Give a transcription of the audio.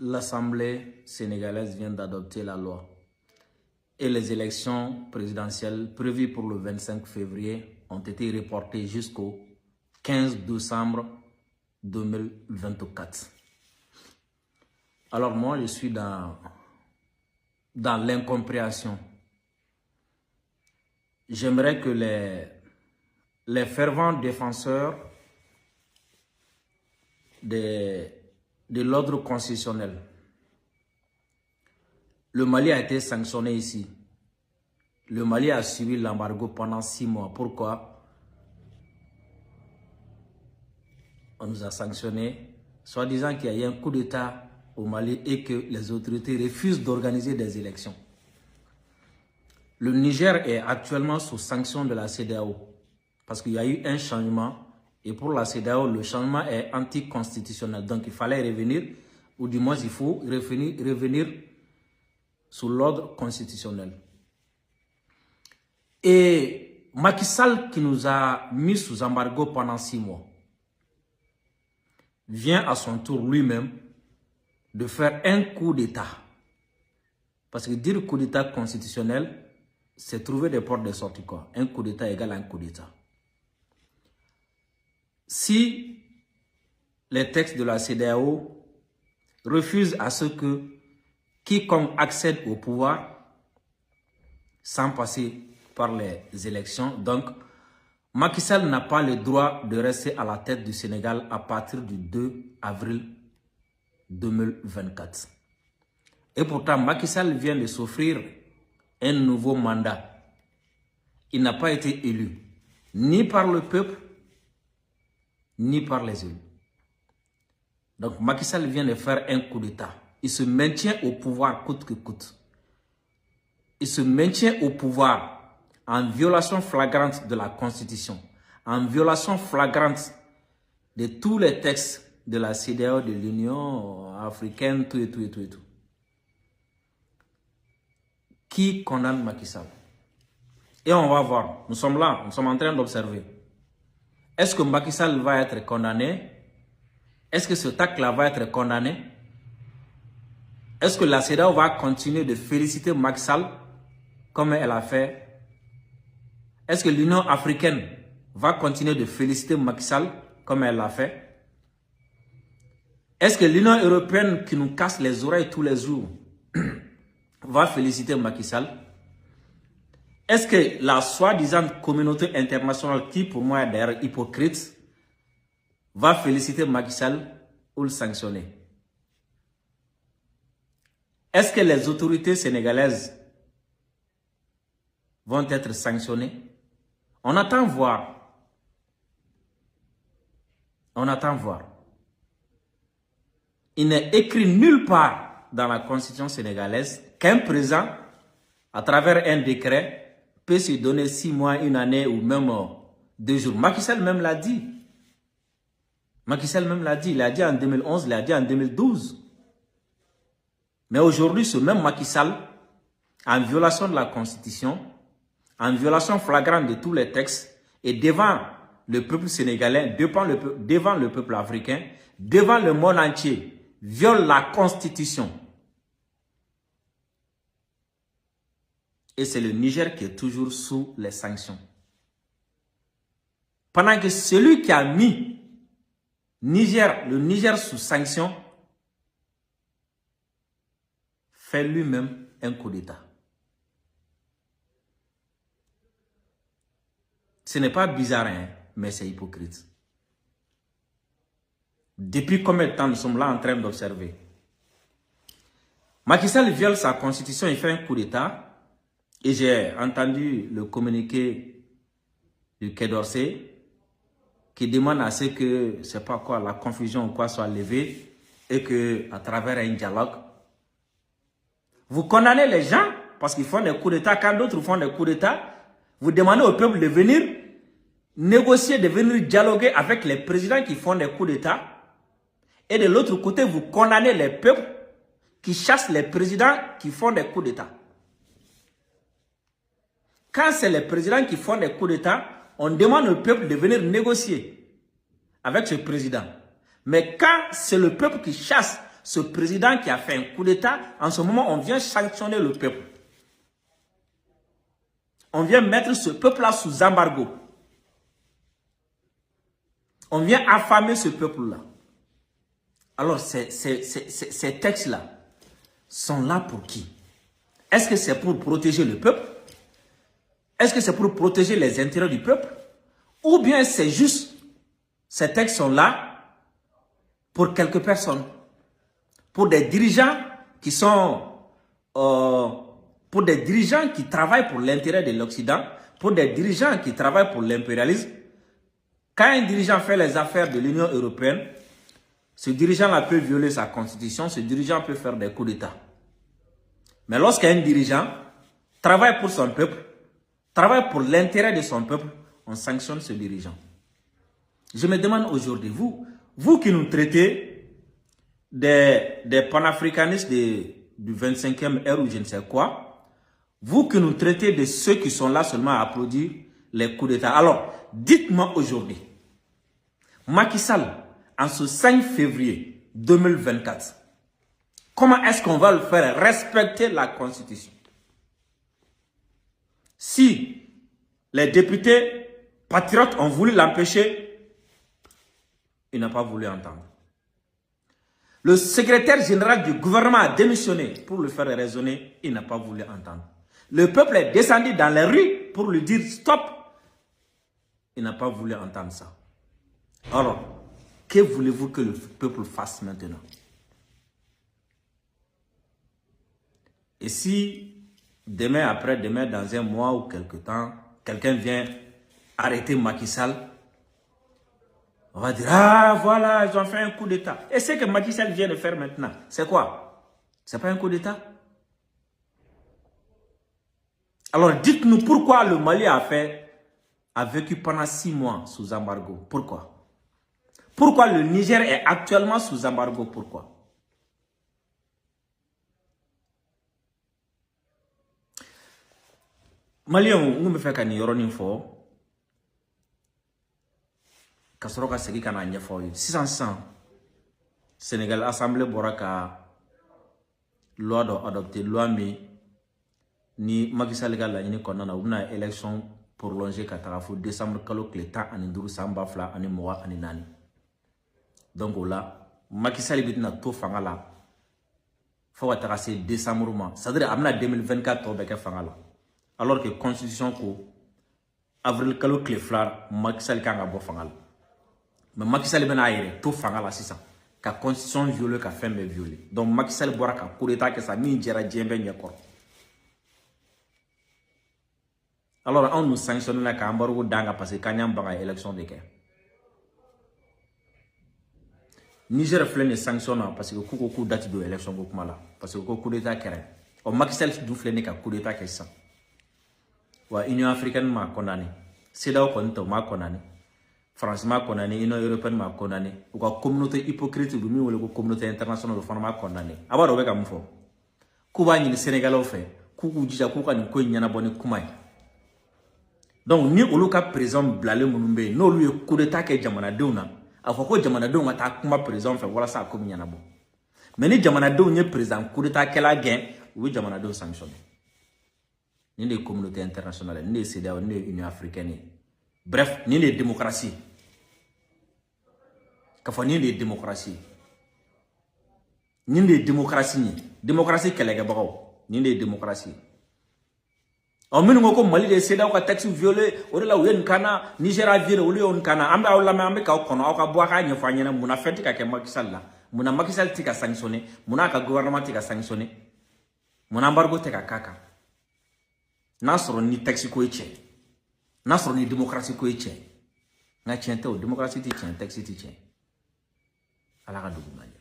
l'Assemblée sénégalaise vient d'adopter la loi et les élections présidentielles prévues pour le 25 février ont été reportées jusqu'au 15 décembre 2024. Alors moi, je suis dans l'incompréhension. J'aimerais que les fervents défenseurs de l'ordre constitutionnel. Le Mali a été sanctionné ici. Le Mali a suivi l'embargo pendant 6 mois. Pourquoi? On nous a sanctionnés, soi-disant qu'il y a eu un coup d'État au Mali et que les autorités refusent d'organiser des élections. Le Niger est actuellement sous sanction de la CEDEAO parce qu'il y a eu un changement. Et pour la CEDEAO, le changement est anticonstitutionnel. Donc, il fallait revenir, ou du moins, il faut revenir sous l'ordre constitutionnel. Et Macky Sall, qui nous a mis sous embargo pendant 6 mois, vient à son tour lui-même de faire un coup d'État. Parce que dire coup d'État constitutionnel, c'est trouver des portes de sortie, quoi. Un coup d'État égale un coup d'État. Si les textes de la CEDEAO refusent à ce que quiconque accède au pouvoir sans passer par les élections, donc Macky Sall n'a pas le droit de rester à la tête du Sénégal à partir du 2 avril 2024. Et pourtant, Macky Sall vient de s'offrir un nouveau mandat. Il n'a pas été élu ni par le peuple, ni par les élus. Donc Macky Sall vient de faire un coup d'État. Il se maintient au pouvoir coûte que coûte. Il se maintient au pouvoir en violation flagrante de la Constitution, en violation flagrante de tous les textes de la CEDEAO, de l'Union africaine, tout et tout et tout et tout. Qui condamne Macky Sall? Et on va voir, nous sommes là, nous sommes en train d'observer. Est-ce que Macky Sall va être condamné? Est-ce que ce acte-là va être condamné? Est-ce que la CEDEAO va continuer de féliciter Macky Sall comme elle a fait? Est-ce que l'Union africaine va continuer de féliciter Macky Sall comme elle l'a fait? Est-ce que l'Union européenne qui nous casse les oreilles tous les jours va féliciter Macky Sall? Est-ce que la soi-disant communauté internationale, qui pour moi est d'ailleurs hypocrite, va féliciter Macky Sall ou le sanctionner? Est-ce que les autorités sénégalaises vont être sanctionnées? On attend voir. On attend voir. Il n'est écrit nulle part dans la constitution sénégalaise qu'un président, à travers un décret, peut se donner 6 mois, 1 année ou même 2 jours. Macky Sall même l'a dit. Macky Sall même l'a dit. Il l'a dit en 2011, il l'a dit en 2012. Mais aujourd'hui, ce même Macky Sall, en violation de la Constitution, en violation flagrante de tous les textes, et devant le peuple sénégalais, devant le peuple africain, devant le monde entier, viole la Constitution. Et c'est le Niger qui est toujours sous les sanctions. Pendant que celui qui a mis le Niger sous sanctions fait lui-même un coup d'État. Ce n'est pas bizarre, hein, mais c'est hypocrite. Depuis combien de temps nous sommes là en train d'observer? Macky Sall viole sa constitution, il fait un coup d'État. Et j'ai entendu le communiqué du Quai d'Orsay qui demande à ce que, je ne sais pas quoi, la confusion ou quoi soit levée et que, à travers un dialogue, vous condamnez les gens parce qu'ils font des coups d'État. Quand d'autres font des coups d'État, vous demandez au peuple de venir négocier, de venir dialoguer avec les présidents qui font des coups d'État. Et de l'autre côté, vous condamnez les peuples qui chassent les présidents qui font des coups d'État. Quand c'est les présidents qui font des coups d'État, on demande au peuple de venir négocier avec ce président. Mais quand c'est le peuple qui chasse Ce président qui a fait un coup d'État, en ce moment, on vient sanctionner le peuple. On vient mettre ce peuple-là sous embargo. On vient affamer ce peuple-là. Alors, ces textes-là sont là pour qui? Est-ce que c'est pour protéger le peuple? Est-ce que c'est pour protéger les intérêts du peuple? Ou bien c'est juste, ces textes sont là pour quelques personnes, pour des dirigeants qui sont, pour des dirigeants qui travaillent pour l'intérêt de l'Occident, pour des dirigeants qui travaillent pour l'impérialisme. Quand un dirigeant fait les affaires de l'Union européenne, ce dirigeant-là peut violer sa constitution, ce dirigeant peut faire des coups d'État. Mais lorsqu'un dirigeant travaille pour son peuple, travaille pour l'intérêt de son peuple, on sanctionne ce dirigeant. Je me demande aujourd'hui, vous qui nous traitez des panafricanistes du 25e ère ou je ne sais quoi, vous qui nous traitez de ceux qui sont là seulement à applaudir les coups d'État. Alors, dites-moi aujourd'hui, Macky Sall, en ce 5 février 2024, comment est-ce qu'on va le faire respecter la Constitution? Si les députés patriotes ont voulu l'empêcher, il n'a pas voulu entendre. Le secrétaire général du gouvernement a démissionné pour le faire raisonner, il n'a pas voulu entendre. Le peuple est descendu dans les rues pour lui dire stop, il n'a pas voulu entendre ça. Alors, que voulez-vous que le peuple fasse maintenant? Et si demain, après-demain, dans un mois ou quelque temps, quelqu'un vient arrêter Macky Sall, on va dire, ah voilà, ils ont fait un coup d'État. Et ce que Macky Sall vient de faire maintenant, c'est quoi? C'est pas un coup d'État? Alors dites-nous pourquoi le Mali a vécu pendant 6 mois sous embargo. Pourquoi? Pourquoi le Niger est actuellement sous embargo? Pourquoi? Malien, on me fait qu'il y ait une fois. Kasoroka segi kana nyefo 600 Sénégal Assemblée Boraka loi adoptée loi ni Macky Sall ga la ni konna na una élection prolongée ka tarafo décembre kalo kle temps ani nduru samba fla ani mowa ani nani. Donc là Macky Sall bitina to fangala fo watara se décembre ma c'est-à-dire amna 2024 to beke fangala alors que constitution ko avril kalo kle flar Macky Sall kanga bo fangala. Mais Macky Sall ben aéré tout fanga la 600 ka constitution violée ka fait mais violée. Donc Macky Sall bora ka coup d'état que ça ni jera djembe nyakor. Alors on nous sanctionne la ka embargo danga parce que kanyam banga élection de guerre. Niger flène sanctionne parce que coup date de élection ko kuma la parce que coup d'état kéré. O Macky Sall du flène ka coup d'état que ça. Wa Union africaine m'a condamné. CEDEAO konto m'a condamné. France m'a condamné, Union européenne m'a condamné. Ou la communauté hypocrite ou la communauté internationale de m'a condamné. Alors, on va faire ça. Kuba ni Sénégal au fait. Kuku dija kuka ni ko nyana boni kumai. Donc ni oluka président Blale Mounumbe, no lui coup d'état ke jamana deuna. Afoko jamana deuna ta kuma président fait voilà ça comme nyana bon. Mais ni jamana deuna président coup d'état kela gain, oui jamana deuna sanctionné. Ni les communautés internationales, ni les CEDEAO, ni l'Union africaine. Bref, ni les démocraties. Ni les démocraties. Ni les démocraties. Démocratie qu'elle est ni les démocraties. En minimum, comme Mali, les CEDEAO, les textes violés, ou là où il y a un cana, Nigeria vire, ou là où il y a un cana, Ambe Aoula Ambe Kaokon, Aoka Boaka, Nyafanyana, Muna Fentika Kemakisala, Muna Makisal Tika sanctionné, Munaka gouvernement Tika sanctionné, Muna embargo Tika Kaka. Nasro ni texte koiche. Nasro ni démocratie koiche. Na tiente o démocratie ti tient texte ti tient. Ala ka dugu mali.